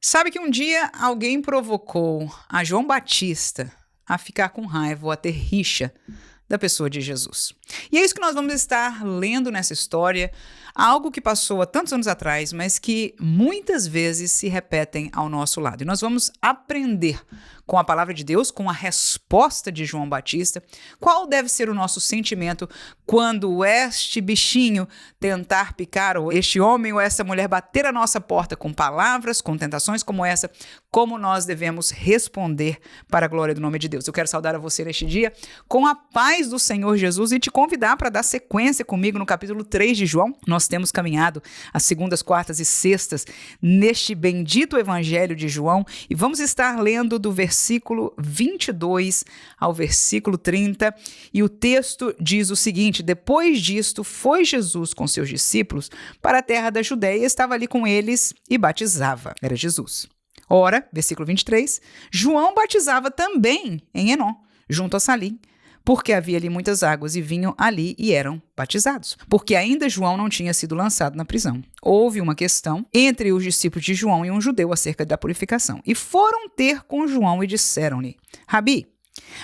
Sabe que um dia alguém provocou a João Batista a ficar com raiva ou a ter rixa da pessoa de Jesus. E é isso que nós vamos estar lendo nessa história, algo que passou há tantos anos atrás, mas que muitas vezes se repetem ao nosso lado. E nós vamos aprender com a palavra de Deus, com a resposta de João Batista, qual deve ser o nosso sentimento quando este bichinho tentar picar, ou este homem ou essa mulher bater a nossa porta com palavras, com tentações como essa, como nós devemos responder para a glória do nome de Deus. Eu quero saudar a você neste dia com a paz do Senhor Jesus e te convidar para dar sequência comigo no capítulo 3 de João. Nós temos caminhado às segundas, quartas e sextas neste bendito evangelho de João e vamos estar lendo do versículo 22 ao versículo 30 e o texto diz o seguinte: depois disto foi Jesus com seus discípulos para a terra da Judéia e estava ali com eles e batizava. Era Jesus. Ora, versículo 23, João batizava também em Enom, junto a Salim, porque havia ali muitas águas e vinham ali e eram batizados, porque ainda João não tinha sido lançado na prisão. Houve uma questão entre os discípulos de João e um judeu acerca da purificação. E foram ter com João e disseram-lhe: Rabi,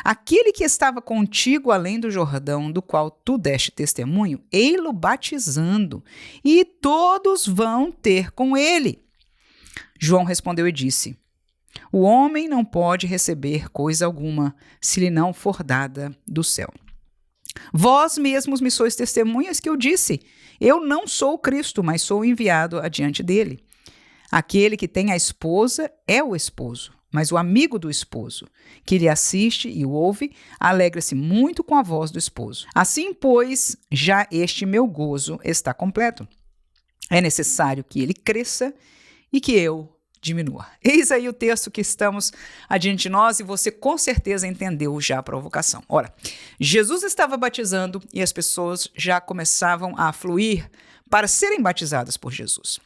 aquele que estava contigo além do Jordão, do qual tu deste testemunho, ei-lo batizando, e todos vão ter com ele. João respondeu e disse: o homem não pode receber coisa alguma se lhe não for dada do céu. Vós mesmos me sois testemunhas que eu disse: eu não sou o Cristo, mas sou o enviado adiante dele. Aquele que tem a esposa é o esposo, mas o amigo do esposo, que lhe assiste e o ouve, alegra-se muito com a voz do esposo. Assim, pois, já este meu gozo está completo. É necessário que ele cresça e que eu diminua. Eis aí o texto que estamos adiante de nós e você com certeza entendeu já a provocação. Ora, Jesus estava batizando e as pessoas já começavam a fluir para serem batizadas por Jesus.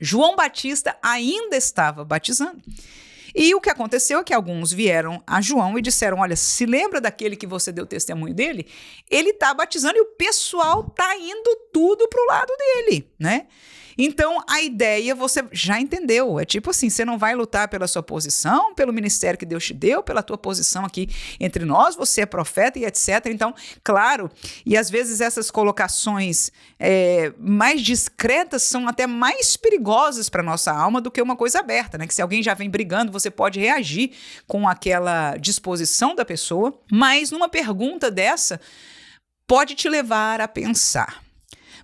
João Batista ainda estava batizando. E o que aconteceu é que alguns vieram a João e disseram: olha, se lembra daquele que você deu testemunho dele? Ele está batizando e o pessoal está indo tudo para o lado dele, né? Então, a ideia você já entendeu. É tipo assim, você não vai lutar pela sua posição, pelo ministério que Deus te deu, pela tua posição aqui entre nós, você é profeta e etc. Então, claro, e às vezes essas colocações mais discretas são até mais perigosas para a nossa alma do que uma coisa aberta, né? Que se alguém já vem brigando, você pode reagir com aquela disposição da pessoa, mas numa pergunta dessa, pode te levar a pensar.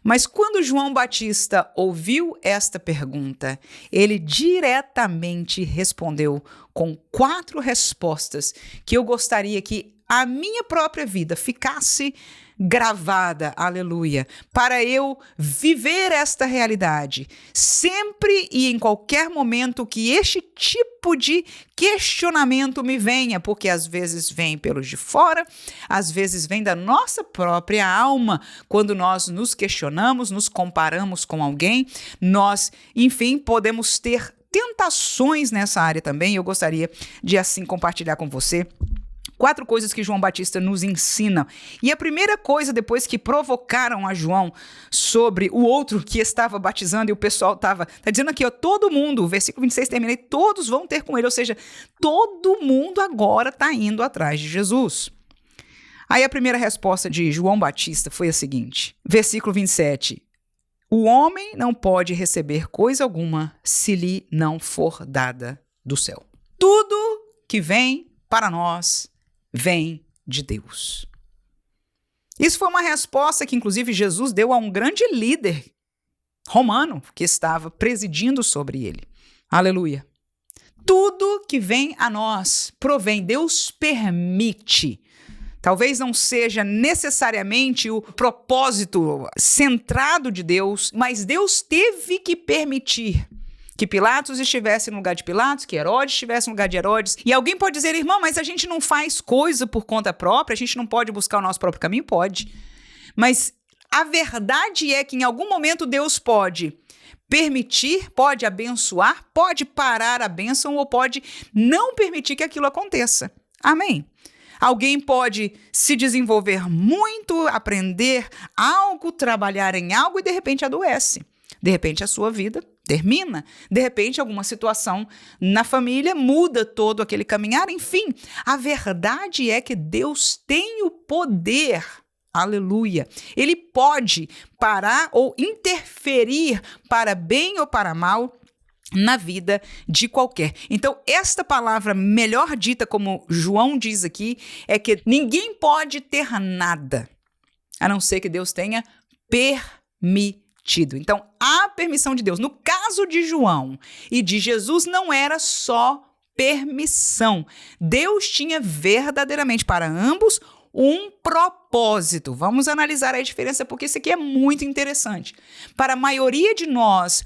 Mas quando João Batista ouviu esta pergunta, ele diretamente respondeu com 4 respostas que eu gostaria que a minha própria vida ficasse gravada, aleluia, para eu viver esta realidade. Sempre e em qualquer momento que este tipo de questionamento me venha, porque às vezes vem pelos de fora, às vezes vem da nossa própria alma, quando nós nos questionamos, nos comparamos com alguém, nós, enfim, podemos ter tentações nessa área também. Eu gostaria de assim compartilhar com você 4 coisas que João Batista nos ensina. E a primeira coisa, depois que provocaram a João sobre o outro que estava batizando e o pessoal está dizendo aqui, ó, todo mundo, o versículo 26 termina, e todos vão ter com ele, ou seja, todo mundo agora está indo atrás de Jesus. Aí a primeira resposta de João Batista foi a seguinte, versículo 27, o homem não pode receber coisa alguma se lhe não for dada do céu. Tudo que vem para nós vem de Deus. Isso foi uma resposta que, inclusive, Jesus deu a um grande líder romano que estava presidindo sobre ele. Aleluia. Tudo que vem a nós provém, Deus permite. Talvez não seja necessariamente o propósito centrado de Deus, mas Deus teve que permitir que Pilatos estivesse no lugar de Pilatos, que Herodes estivesse no lugar de Herodes. E alguém pode dizer, irmão, mas a gente não faz coisa por conta própria, a gente não pode buscar o nosso próprio caminho? Pode. Mas a verdade é que em algum momento Deus pode permitir, pode abençoar, pode parar a bênção ou pode não permitir que aquilo aconteça. Amém? Alguém pode se desenvolver muito, aprender algo, trabalhar em algo e de repente adoece. De repente a sua vida termina. De repente, alguma situação na família muda todo aquele caminhar. Enfim, a verdade é que Deus tem o poder. Aleluia. Ele pode parar ou interferir para bem ou para mal na vida de qualquer. Então, esta palavra melhor dita, como João diz aqui, é que ninguém pode ter nada, a não ser que Deus tenha permitido. Então, a permissão de Deus. No caso de João e de Jesus, não era só permissão. Deus tinha verdadeiramente para ambos um propósito. Vamos analisar a diferença, porque isso aqui é muito interessante. Para a maioria de nós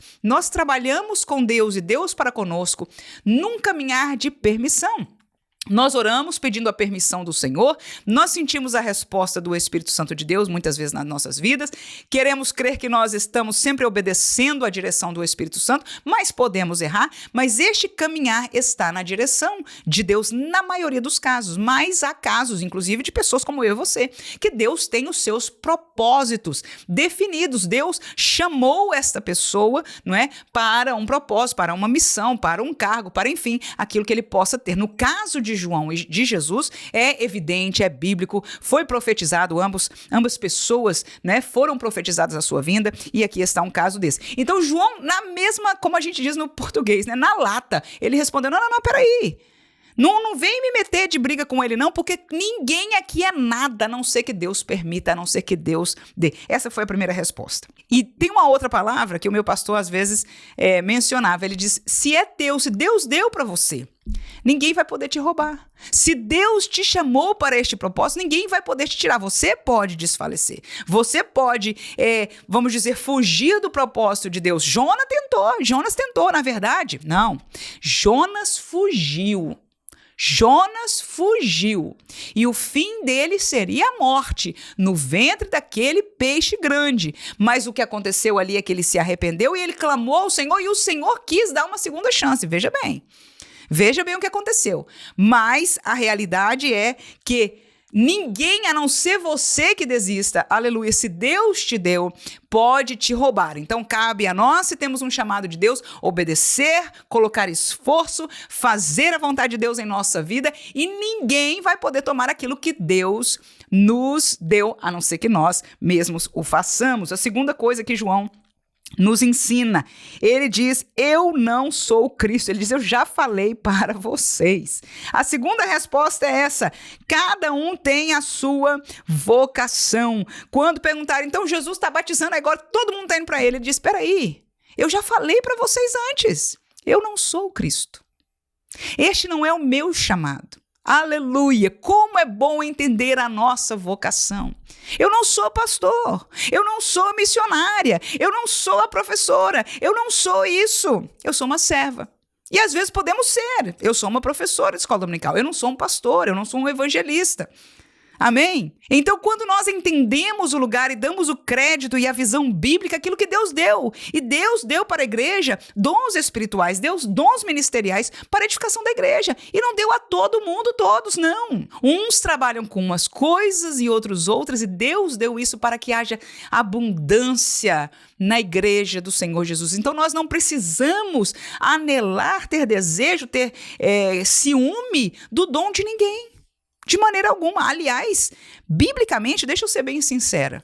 trabalhamos com Deus e Deus para conosco num caminhar de permissão. Nós oramos pedindo a permissão do Senhor, nós sentimos a resposta do Espírito Santo de Deus muitas vezes nas nossas vidas, queremos crer que nós estamos sempre obedecendo à direção do Espírito Santo, mas podemos errar, mas este caminhar está na direção de Deus na maioria dos casos, mas há casos, inclusive, de pessoas como eu e você, que Deus tem os seus propósitos definidos. Deus chamou esta pessoa, não é, para um propósito, para uma missão, para um cargo, para, enfim, aquilo que ele possa ter. No caso de João e de Jesus, é evidente, é bíblico, foi profetizado, ambas pessoas, né, foram profetizadas a sua vinda, e aqui está um caso desse. Então, João, na mesma, como a gente diz no português, né, na lata, ele respondeu, não, peraí, não vem me meter de briga com ele não, porque ninguém aqui é nada, a não ser que Deus permita, a não ser que Deus dê. Essa foi a primeira resposta. E tem uma outra palavra que o meu pastor às vezes mencionava, ele diz, se é teu, se Deus deu para você, ninguém vai poder te roubar. Se Deus te chamou para este propósito, ninguém vai poder te tirar. Você pode desfalecer. Você pode, vamos dizer, fugir do propósito de Deus. Jonas tentou, na verdade. Não. Jonas fugiu. E o fim dele seria a morte, no ventre daquele peixe grande. Mas o que aconteceu ali é que ele se arrependeu e ele clamou ao Senhor, e o Senhor quis dar uma segunda chance. Veja bem o que aconteceu. Mas a realidade é que ninguém, a não ser você que desista, aleluia, se Deus te deu, pode te roubar. Então, cabe a nós, se temos um chamado de Deus, obedecer, colocar esforço, fazer a vontade de Deus em nossa vida, e ninguém vai poder tomar aquilo que Deus nos deu, a não ser que nós mesmos o façamos. A segunda coisa que João nos ensina, ele diz, eu não sou o Cristo. Ele diz, eu já falei para vocês. A segunda resposta é essa, cada um tem a sua vocação. Quando perguntaram, então Jesus está batizando agora, todo mundo está indo para ele, ele diz, espera aí, eu já falei para vocês antes, eu não sou o Cristo. Este não é o meu chamado. Aleluia! Como é bom entender a nossa vocação. Eu não sou pastor, eu não sou missionária, eu não sou a professora, eu não sou isso. Eu sou uma serva. E às vezes podemos ser. Eu sou uma professora de escola dominical, eu não sou um pastor, eu não sou um evangelista. Amém? Então, quando nós entendemos o lugar e damos o crédito e a visão bíblica, aquilo que Deus deu, e Deus deu para a igreja dons espirituais, dons ministeriais para a edificação da igreja, e não deu a todo mundo, todos, não. Uns trabalham com umas coisas e outros outras, e Deus deu isso para que haja abundância na igreja do Senhor Jesus. Então, nós não precisamos anelar, ter desejo, ter ciúme do dom de ninguém. De maneira alguma. Aliás, biblicamente, deixa eu ser bem sincera,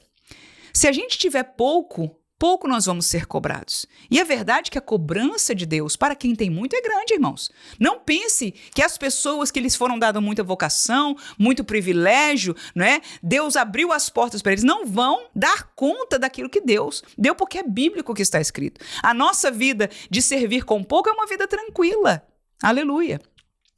se a gente tiver pouco nós vamos ser cobrados. E é verdade que a cobrança de Deus para quem tem muito é grande, irmãos. Não pense que as pessoas que lhes foram dadas muita vocação, muito privilégio, não é? Deus abriu as portas para eles, não vão dar conta daquilo que Deus deu, porque é bíblico que está escrito. A nossa vida de servir com pouco é uma vida tranquila. Aleluia.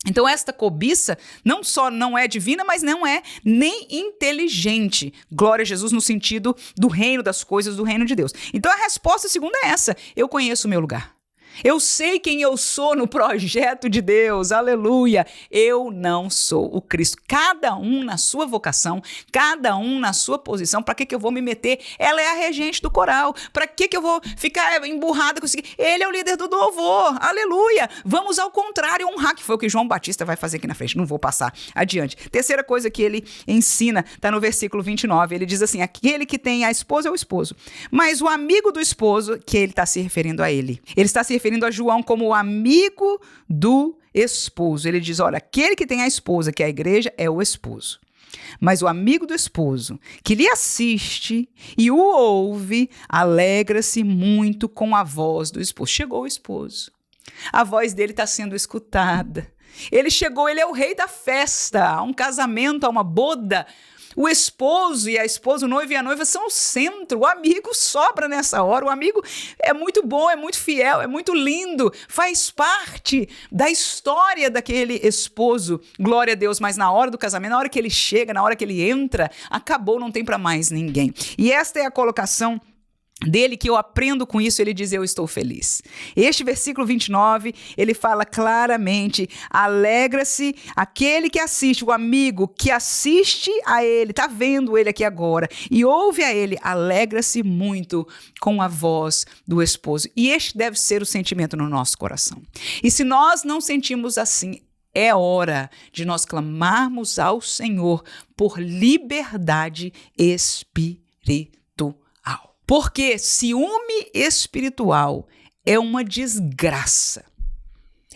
Então, esta cobiça não só não é divina, mas não é nem inteligente. Glória a Jesus no sentido do reino das coisas, do reino de Deus. Então, a resposta segunda é essa. Eu conheço o meu lugar. Eu sei quem eu sou no projeto de Deus, aleluia. Eu não sou o Cristo. Cada um na sua vocação, cada um na sua posição. Para que eu vou me meter? Ela é a regente do coral. Para que eu vou ficar emburrada com isso? Ele é o líder do louvor, aleluia. Vamos ao contrário, honrar, que foi o que João Batista vai fazer aqui na frente. Não vou passar adiante. Terceira coisa que ele ensina, está no versículo 29. Ele diz assim, aquele que tem a esposa é o esposo. Mas o amigo do esposo, que ele está se referindo a ele. Ele está se referindo a João como o amigo do esposo. Ele diz, olha, aquele que tem a esposa, que é a igreja, é o esposo. Mas o amigo do esposo, que lhe assiste e o ouve, alegra-se muito com a voz do esposo. Chegou o esposo. A voz dele está sendo escutada. Ele chegou, ele é o rei da festa, a um casamento, a uma boda. O esposo e a esposa, o noivo e a noiva são o centro. O amigo sobra nessa hora. O amigo é muito bom, é muito fiel, é muito lindo. Faz parte da história daquele esposo. Glória a Deus. Mas na hora do casamento, na hora que ele chega, na hora que ele entra, acabou, não tem para mais ninguém. E esta é a colocação dele, que eu aprendo com isso. Ele diz, eu estou feliz. Este versículo 29, ele fala claramente, alegra-se aquele que assiste, o amigo que assiste a ele, está vendo ele aqui agora, e ouve a ele, alegra-se muito com a voz do esposo. E este deve ser o sentimento no nosso coração. E se nós não sentimos assim, é hora de nós clamarmos ao Senhor por liberdade espiritual. Porque ciúme espiritual é uma desgraça,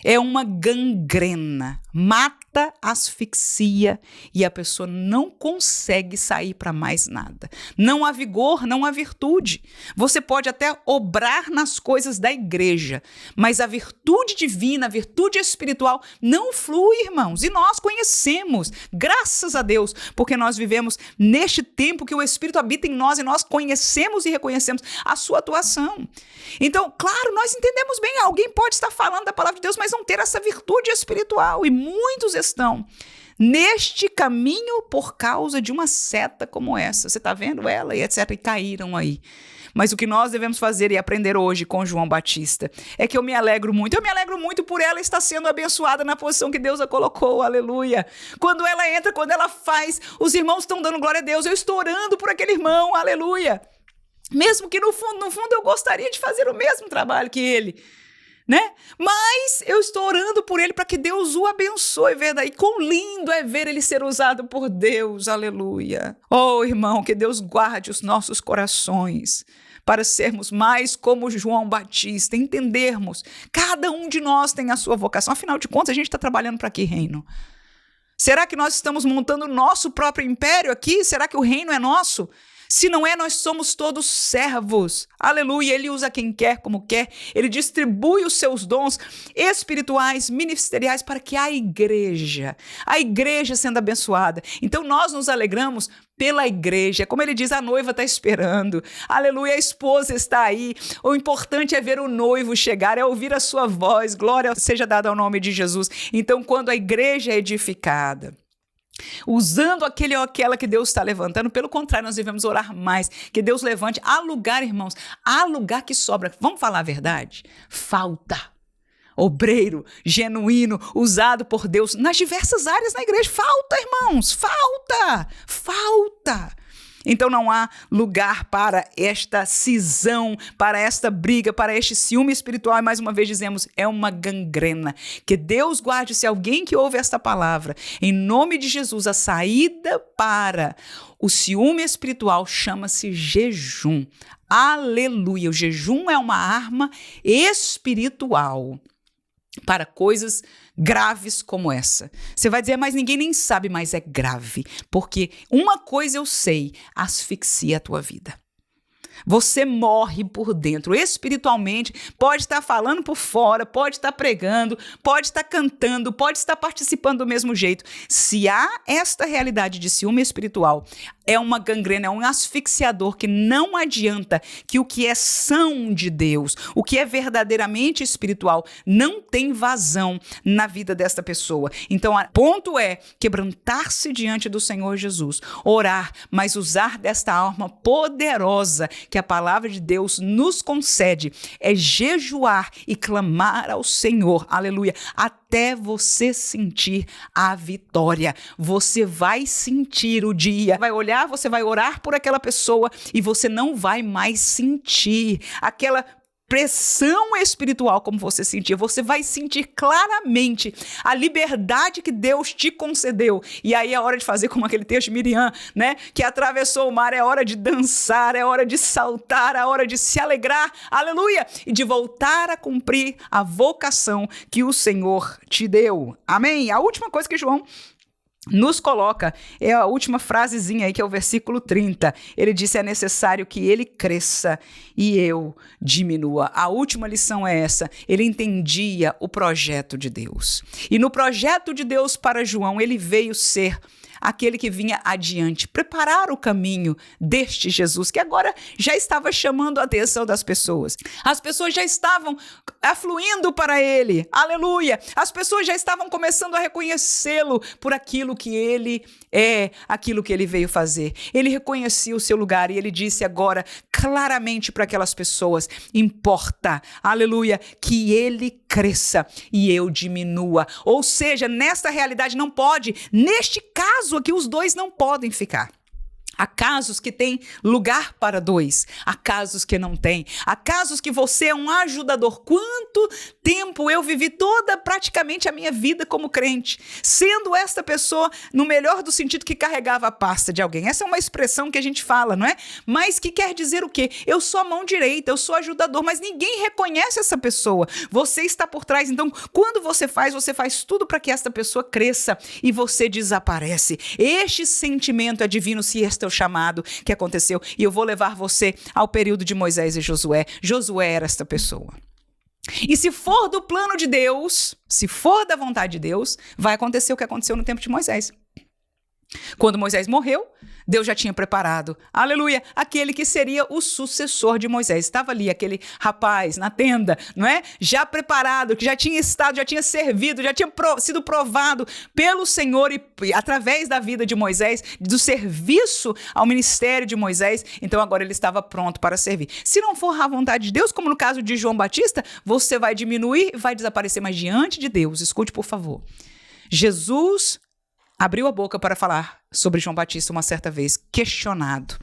é uma gangrena, mata, asfixia e a pessoa não consegue sair para mais nada. Não há vigor, não há virtude. Você pode até obrar nas coisas da igreja, mas a virtude divina, a virtude espiritual não flui, irmãos. E nós conhecemos, graças a Deus, porque nós vivemos neste tempo que o Espírito habita em nós e nós conhecemos e reconhecemos a sua atuação. Então, claro, nós entendemos bem, alguém pode estar falando da palavra de Deus, mas não ter essa virtude espiritual, e muitos estão neste caminho por causa de uma seta como essa. Você está vendo ela e etc. E caíram aí. Mas o que nós devemos fazer e aprender hoje com João Batista é que eu me alegro muito por ela estar sendo abençoada na posição que Deus a colocou, aleluia. Quando ela entra, quando ela faz, os irmãos estão dando glória a Deus, eu estou orando por aquele irmão, aleluia. Mesmo que no fundo eu gostaria de fazer o mesmo trabalho que ele, né? Mas eu estou orando por ele para que Deus o abençoe, verdade? E quão lindo é ver ele ser usado por Deus, aleluia. Oh, irmão, que Deus guarde os nossos corações para sermos mais como João Batista, entendermos, cada um de nós tem a sua vocação. Afinal de contas, a gente está trabalhando para que reino? Será que nós estamos montando o nosso próprio império aqui? Será que o reino é nosso? Se não é, nós somos todos servos. Aleluia. Ele usa quem quer, como quer. Ele distribui os seus dons espirituais, ministeriais, para que a igreja sendo abençoada. Então, nós nos alegramos pela igreja. Como ele diz, a noiva está esperando. Aleluia, a esposa está aí. O importante é ver o noivo chegar, é ouvir a sua voz. Glória seja dada ao nome de Jesus. Então, quando a igreja é edificada, usando aquele ou aquela que Deus está levantando, pelo contrário, nós devemos orar mais, que Deus levante. Há lugar, irmãos, há lugar que sobra. Vamos falar a verdade? Falta obreiro genuíno, usado por Deus nas diversas áreas na igreja. Falta, irmãos, falta. Então não há lugar para esta cisão, para esta briga, para este ciúme espiritual. E mais uma vez dizemos, é uma gangrena. Que Deus guarde, se alguém que ouve esta palavra, em nome de Jesus, a saída para o ciúme espiritual chama-se jejum. Aleluia! O jejum é uma arma espiritual para coisas graves como essa. Você vai dizer, mas ninguém nem sabe, mas é grave. Porque uma coisa eu sei, asfixia a tua vida. Você morre por dentro, espiritualmente, pode estar falando por fora, pode estar pregando, pode estar cantando, pode estar participando do mesmo jeito. Se há esta realidade de ciúme espiritual, é uma gangrena, é um asfixiador que não adianta, que o que é são de Deus, o que é verdadeiramente espiritual, não tem vazão na vida desta pessoa. Então, o ponto é quebrantar-se diante do Senhor Jesus, orar, mas usar desta arma poderosa que a palavra de Deus nos concede, é jejuar e clamar ao Senhor, aleluia, até você sentir a vitória. Você vai sentir o dia, vai olhar, você vai orar por aquela pessoa e você não vai mais sentir aquela pressão espiritual como você sentia. Você vai sentir claramente a liberdade que Deus te concedeu. E aí é hora de fazer como aquele texto de Miriam, né? Que atravessou o mar. É hora de dançar, é hora de saltar, é hora de se alegrar, aleluia, e de voltar a cumprir a vocação que o Senhor te deu. Amém? A última coisa que João nos coloca é a última frasezinha aí, que é o versículo 30. Ele disse: é necessário que ele cresça e eu diminua. A última lição é essa. Ele entendia o projeto de Deus. E no projeto de Deus para João, ele veio ser aquele que vinha adiante, preparar o caminho deste Jesus, que agora já estava chamando a atenção das pessoas. As pessoas já estavam afluindo para ele, aleluia. As pessoas já estavam começando a reconhecê-lo por aquilo que ele é, aquilo que ele veio fazer. Ele reconhecia o seu lugar e ele disse agora claramente para aquelas pessoas: importa, aleluia, que ele cresça e eu diminua. Ou seja, nesta realidade não pode, neste caso aqui, os dois não podem ficar. Há casos que tem lugar para dois, há casos que não tem, há casos que você é um ajudador. Quanto tempo eu vivi praticamente a minha vida como crente, sendo esta pessoa, no melhor do sentido, que carregava a pasta de alguém. Essa é uma expressão que a gente fala, não é? Mas que quer dizer o quê? Eu sou a mão direita, eu sou ajudador, mas ninguém reconhece essa pessoa. Você está por trás, então quando você faz tudo para que esta pessoa cresça e você desaparece. Este sentimento é divino, se este é o chamado que aconteceu. E eu vou levar você ao período de Moisés e Josué. Josué era esta pessoa. E se for do plano de Deus, se for da vontade de Deus, vai acontecer o que aconteceu no tempo de Moisés. Quando Moisés morreu, Deus já tinha preparado, aleluia, aquele que seria o sucessor de Moisés. Estava ali aquele rapaz na tenda, não é? Já preparado, que já tinha estado, já tinha servido, já tinha sido provado pelo Senhor e através da vida de Moisés, do serviço ao ministério de Moisés. Então agora ele estava pronto para servir. Se não for a vontade de Deus, como no caso de João Batista, você vai diminuir e vai desaparecer. Mas diante de Deus, escute por favor, Jesus abriu a boca para falar sobre João Batista uma certa vez, questionado.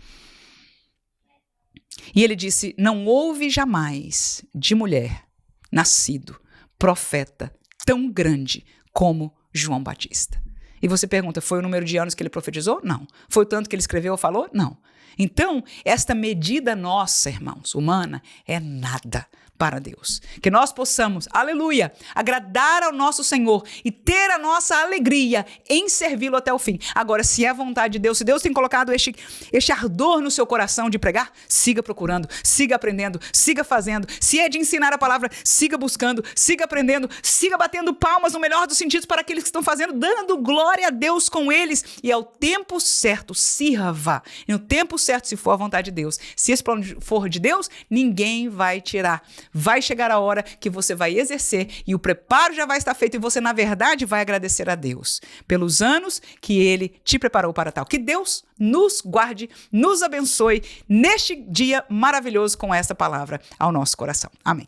E ele disse: não houve jamais de mulher nascido profeta tão grande como João Batista. E você pergunta, foi o número de anos que ele profetizou? Não. Foi o tanto que ele escreveu ou falou? Não. Então, esta medida nossa, irmãos, humana, é nada para Deus. Que nós possamos, aleluia, agradar ao nosso Senhor e ter a nossa alegria em servi-lo até o fim. Agora, se é a vontade de Deus, se Deus tem colocado este ardor no seu coração de pregar, siga procurando, siga aprendendo, siga fazendo. Se é de ensinar a palavra, siga buscando, siga aprendendo, siga batendo palmas no melhor dos sentidos para aqueles que estão fazendo, dando glória a Deus com eles. E ao tempo certo, sirva. E no tempo certo, se for a vontade de Deus. Se esse plano for de Deus, ninguém vai tirar. Vai chegar a hora que você vai exercer e o preparo já vai estar feito e você, na verdade, vai agradecer a Deus pelos anos que Ele te preparou para tal. Que Deus nos guarde, nos abençoe neste dia maravilhoso com esta palavra ao nosso coração. Amém.